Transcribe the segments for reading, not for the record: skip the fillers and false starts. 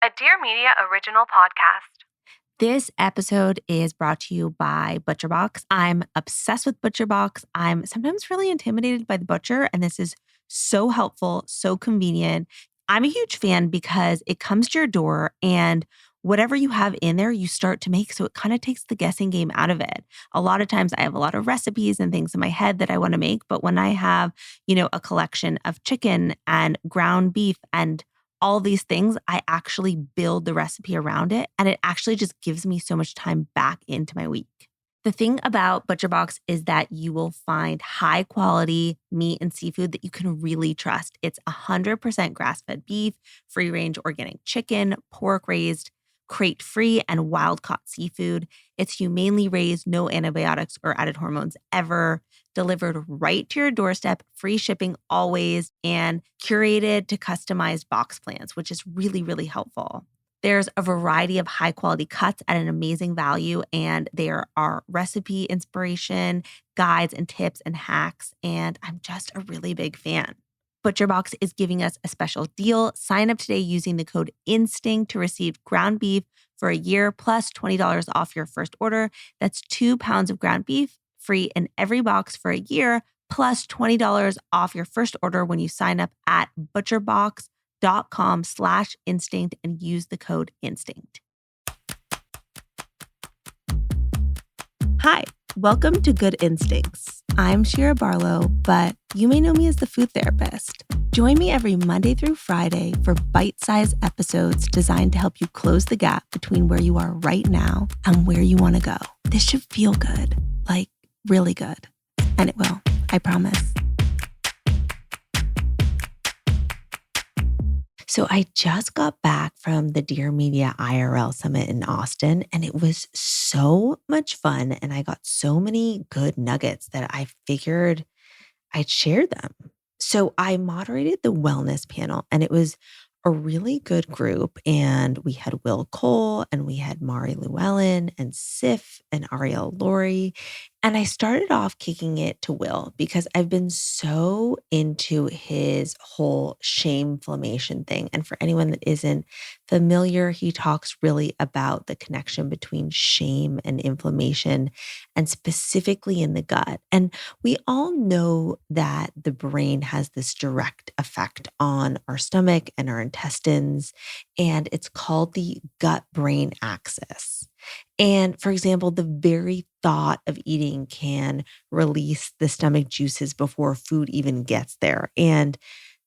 a Dear Media original podcast. This episode is brought to you by ButcherBox. I'm obsessed with ButcherBox. I'm sometimes really intimidated by the butcher, and this is so helpful, so convenient. I'm a huge fan because it comes to your door and whatever you have in there, you start to make. So it kind of takes the guessing game out of it. A lot of times I have a lot of recipes and things in my head that I want to make. But when I have, a collection of chicken and ground beef and all these things, I actually build the recipe around it. And it actually just gives me so much time back into my week. The thing about ButcherBox is that you will find high quality meat and seafood that you can really trust. It's 100% grass-fed beef, free-range organic chicken, pork raised, crate-free, and wild-caught seafood. It's humanely raised, no antibiotics or added hormones ever, delivered right to your doorstep, free shipping always, and curated to customized box plans, which is really, really helpful. There's a variety of high quality cuts at an amazing value, and there are recipe inspiration, guides, and tips and hacks. And I'm just a really big fan. ButcherBox is giving us a special deal. Sign up today using the code INSTINCT to receive ground beef for a year plus $20 off your first order. That's 2 pounds of ground beef free in every box for a year plus $20 off your first order when you sign up at butcherbox.com/instinct and use the code INSTINCT. Hi, welcome to Good Instincts. I'm Shira Barlow, but you may know me as the food therapist. Join me every Monday through Friday for bite-sized episodes designed to help you close the gap between where you are right now and where you want to go. This should feel good, like really good. And it will, I promise. So I just got back from the Dear Media IRL Summit in Austin, and it was so much fun. And I got so many good nuggets that I figured I'd share them. So I moderated the wellness panel, and it was a really good group. And we had Will Cole, and we had Mari Llewellyn, and Sif, and Ariel Laurie. And I started off kicking it to Will because I've been so into his whole shameflammation thing. And for anyone that isn't familiar, he talks really about the connection between shame and inflammation, and specifically in the gut. And we all know that the brain has this direct effect on our stomach and our intestines, and it's called the gut-brain axis. And for example, the very thought of eating can release the stomach juices before food even gets there. And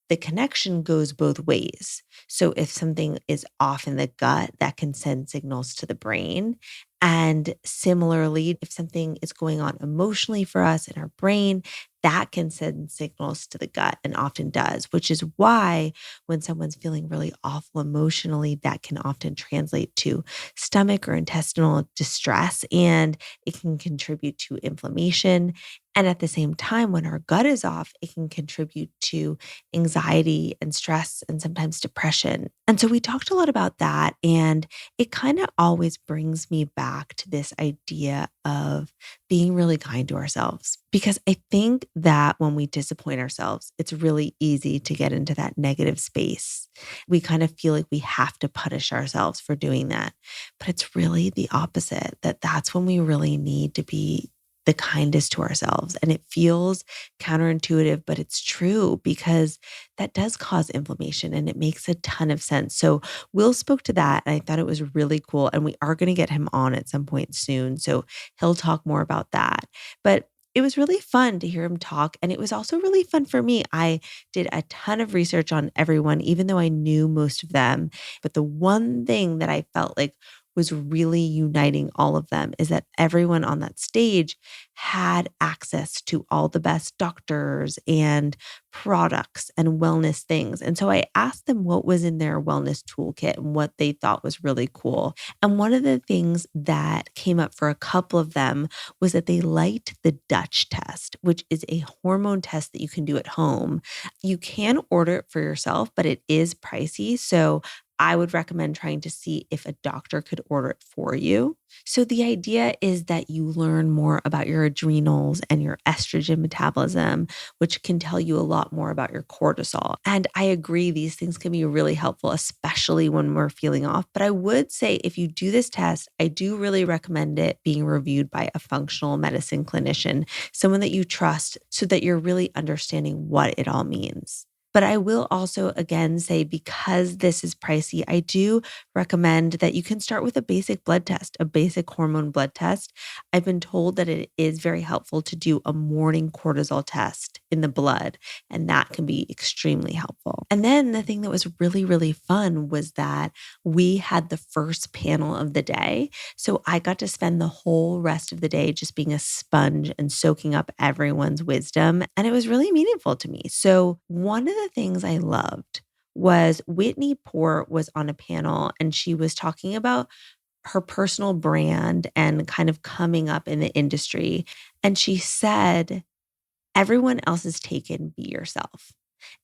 the connection goes both ways. So if something is off in the gut, that can send signals to the brain. And similarly, if something is going on emotionally for us in our brain, that can send signals to the gut and often does, which is why when someone's feeling really awful emotionally, that can often translate to stomach or intestinal distress, and it can contribute to inflammation. And at the same time, when our gut is off, it can contribute to anxiety and stress and sometimes depression. And so we talked a lot about that. And it kind of always brings me back to this idea of being really kind to ourselves. Because I think that when we disappoint ourselves, it's really easy to get into that negative space. We kind of feel like we have to punish ourselves for doing that. But it's really the opposite, that's when we really need to be the kindest to ourselves. And it feels counterintuitive, but it's true because that does cause inflammation and it makes a ton of sense. So Will spoke to that and I thought it was really cool. And we are going to get him on at some point soon. So he'll talk more about that. But it was really fun to hear him talk. And it was also really fun for me. I did a ton of research on everyone, even though I knew most of them. But the one thing that I felt like was really uniting all of them is that everyone on that stage had access to all the best doctors and products and wellness things. And so I asked them what was in their wellness toolkit and what they thought was really cool. And one of the things that came up for a couple of them was that they liked the Dutch test, which is a hormone test that you can do at home. You can order it for yourself, but it is pricey. So I would recommend trying to see if a doctor could order it for you. So the idea is that you learn more about your adrenals and your estrogen metabolism, which can tell you a lot more about your cortisol. And I agree, these things can be really helpful, especially when we're feeling off. But I would say if you do this test, I do really recommend it being reviewed by a functional medicine clinician, someone that you trust, so that you're really understanding what it all means. But I will also again say, because this is pricey, I do recommend that you can start with a basic blood test, a basic hormone blood test. I've been told that it is very helpful to do a morning cortisol test in the blood, and that can be extremely helpful. And then the thing that was really, really fun was that we had the first panel of the day. So I got to spend the whole rest of the day just being a sponge and soaking up everyone's wisdom. And it was really meaningful to me. So one of the things I loved was Whitney Port was on a panel, and she was talking about her personal brand and kind of coming up in the industry. And she said, everyone else is taken, be yourself.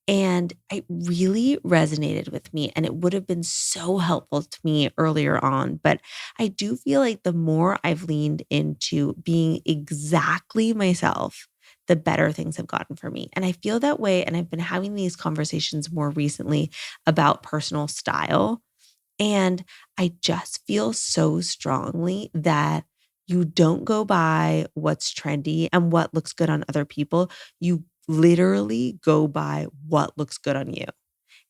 And it really resonated with me. And it would have been so helpful to me earlier on. But I do feel like the more I've leaned into being exactly myself, the better things have gotten for me. And I feel that way. And I've been having these conversations more recently about personal style. And I just feel so strongly that you don't go by what's trendy and what looks good on other people. You literally go by what looks good on you.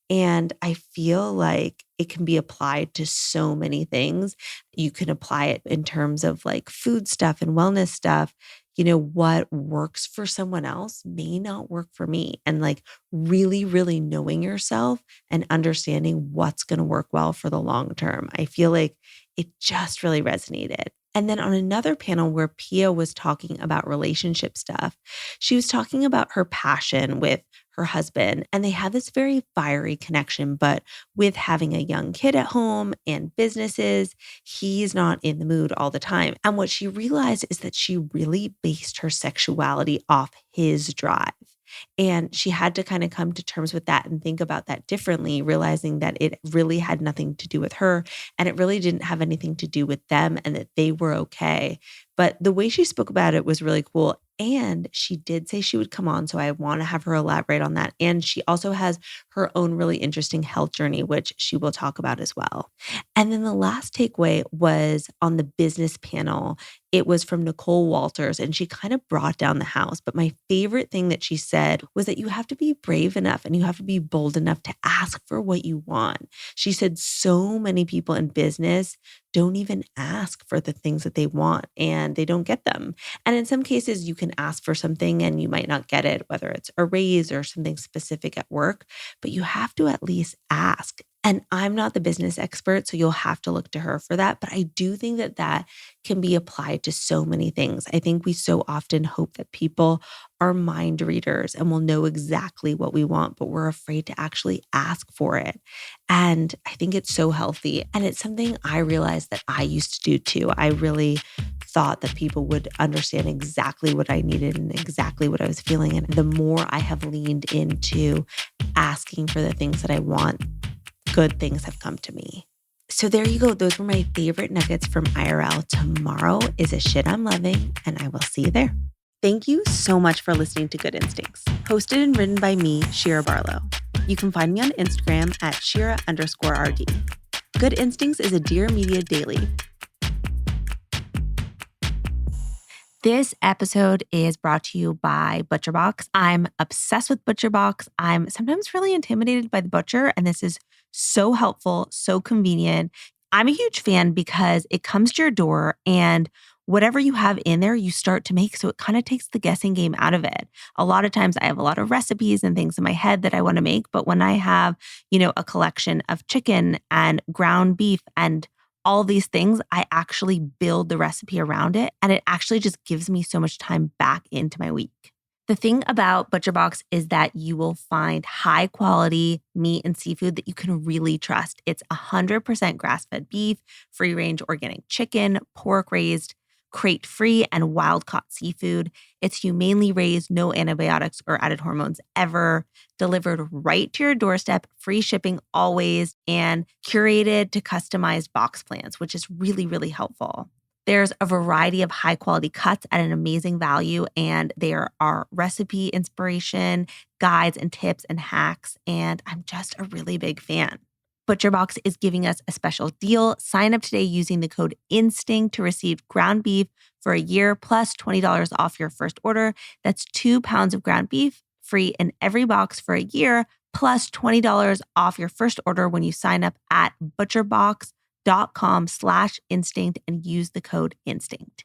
And I feel like it can be applied to so many things. You can apply it in terms of like food stuff and wellness stuff. What works for someone else may not work for me. And like really, really knowing yourself and understanding what's going to work well for the long term. I feel like it just really resonated. And then on another panel where Pia was talking about relationship stuff, she was talking about her passion with her husband, and they had this very fiery connection. But with having a young kid at home and businesses, he's not in the mood all the time. And what she realized is that she really based her sexuality off his drive. And she had to kind of come to terms with that and think about that differently, realizing that it really had nothing to do with her and it really didn't have anything to do with them, and that they were okay. But the way she spoke about it was really cool. And she did say she would come on. So I want to have her elaborate on that. And she also has her own really interesting health journey, which she will talk about as well. And then the last takeaway was on the business panel. It was from Nicole Walters, and she kind of brought down the house. But my favorite thing that she said was that you have to be brave enough and you have to be bold enough to ask for what you want. She said so many people in business don't even ask for the things that they want and they don't get them. And in some cases, you can ask for something and you might not get it, whether it's a raise or something specific at work, but you have to at least ask. And I'm not the business expert, so you'll have to look to her for that. But I do think that that can be applied to so many things. I think we so often hope that people are mind readers and will know exactly what we want, but we're afraid to actually ask for it. And I think it's so healthy. And it's something I realized that I used to do too. I really thought that people would understand exactly what I needed and exactly what I was feeling. And the more I have leaned into asking for the things that I want, good things have come to me. So there you go. Those were my favorite nuggets from IRL. Tomorrow is a shit I'm loving, and I will see you there. Thank you so much for listening to Good Instincts, hosted and written by me, Shira Barlow. You can find me on Instagram at Shira_RD. Good Instincts is a Dear Media daily. This episode is brought to you by ButcherBox. I'm obsessed with ButcherBox. I'm sometimes really intimidated by the butcher, and this is so helpful, so convenient. I'm a huge fan because it comes to your door and whatever you have in there, you start to make. So it kind of takes the guessing game out of it. A lot of times I have a lot of recipes and things in my head that I want to make. But when I have, a collection of chicken and ground beef and all these things, I actually build the recipe around it. And it actually just gives me so much time back into my week. The thing about ButcherBox is that you will find high quality meat and seafood that you can really trust. It's 100% grass-fed beef, free-range organic chicken, pork raised, crate-free and wild-caught seafood. It's humanely raised, no antibiotics or added hormones ever, delivered right to your doorstep, free shipping always, and curated to customized box plans, which is really, really helpful. There's a variety of high quality cuts at an amazing value, and there are recipe inspiration, guides, and tips and hacks. And I'm just a really big fan. ButcherBox is giving us a special deal. Sign up today using the code INSTINCT to receive ground beef for a year plus $20 off your first order. That's 2 pounds of ground beef free in every box for a year plus $20 off your first order when you sign up at butcherbox.com/instinct and use the code instinct.